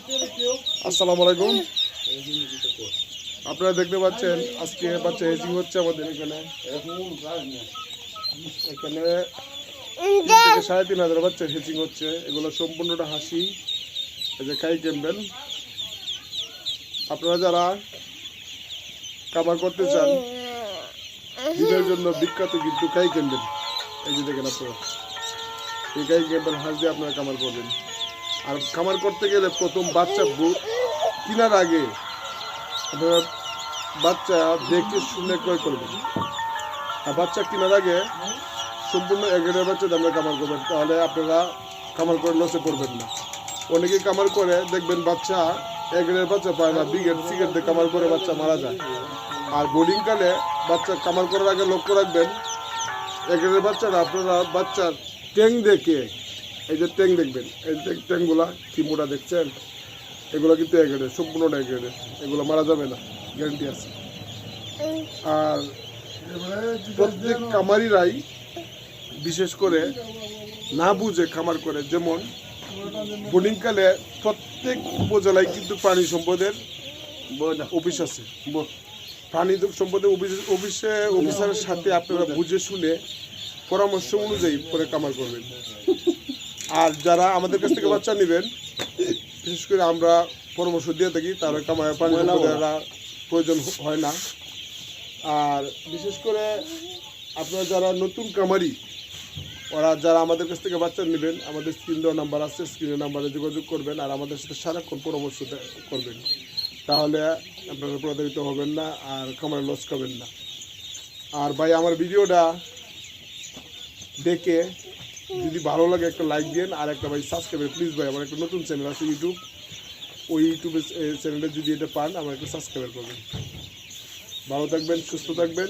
আসসালামু আলাইকুম। আপনারা দেখতে পাচ্ছেন আজকে বাচ্চা হেজিং হচ্ছে আমাদের এখানে। এখানে 3,000 থেকে 3,500 বাচ্চা হেজিং হচ্ছে। এগুলো সম্পূর্ণটা হাসি। এই যে কাই ক্যাম্বেল। আপনারা যারা খামার করতে চান, ডিমের জন্য বিখ্যাত কিন্তু কাই ক্যাম্বেল। এই যে দেখেন আপনারা, এই কাই ক্যাম্বেল হাঁস দিয়ে আপনারা খামার করবেন। আর খামার করতে গেলে প্রথম বাচ্চা কেনার আগে আপনারা বাচ্চা দেখে শুনে ক্রয় করবেন। আর বাচ্চা কেনার আগে সম্পূর্ণ এগের বাচ্চা আমরা খামার করবেন, তাহলে আপনারা খামার করে লসে পড়বেন না। অনেকেই খামার করে দেখবেন বাচ্চা এগের বাচ্চা পায় না, বিগের সিগেট দিয়ে খামার করে বাচ্চা মারা যায়। আর বোর্ডিংকালে বাচ্চা খামার করার আগে লক্ষ্য রাখবেন এগের বাচ্চারা আপনারা বাচ্চার ট্যাং দেখে, এই যে ট্যাং দেখবেন, এই ট্যাংগুলা কি মোটা দেখছেন, এগুলো কিন্তু এগের, সম্পূর্ণটা এগের, এগুলো মারা যাবে না, গ্যারান্টি আছে। আর প্রত্যেক খামারিরাই বিশেষ করে না বুঝে খামার করে। যেমন বোর্ডিংকালে প্রত্যেক উপজেলায় কিন্তু প্রাণী সম্পদের অফিস আছে। প্রাণী সম্পদের অফিসারের সাথে আপনারা বুঝে শুনে পরামর্শ অনুযায়ী পরে খামার করবেন। আর যারা আমাদের কাছ থেকে বাচ্চা নেবেন, বিশেষ করে আমরা পরামর্শ দিয়ে থাকি, তারা খামার প্রাণী সম্পদের প্রয়োজন হয় না। আর বিশেষ করে আপনারা যারা নতুন খামারি, ওরা যারা আমাদের কাছ থেকে বাচ্চা নেবেন, আমাদের স্ক্রিন দেওয়া নাম্বার আছে, স্ক্রিনের নাম্বারে যোগাযোগ করবেন আর আমাদের সাথে সারাক্ষণ পরামর্শ করবেন। তাহলে আপনারা প্রতারিত হবেন না আর খামারে লস খাবেন না। আর ভাই, আমার ভিডিওটা দেখে যদি ভালো লাগে একটা লাইক দিন, আর একটা ভাই সাবস্ক্রাইব প্লিজ। ভাই, আমার একটা নতুন চ্যানেল আছে ইউটিউব, ওই ইউটিউবের চ্যানেলে যদি এটা পান আমার একটা সাবস্ক্রাইব করবেন। ভালো থাকবেন, সুস্থ থাকবেন।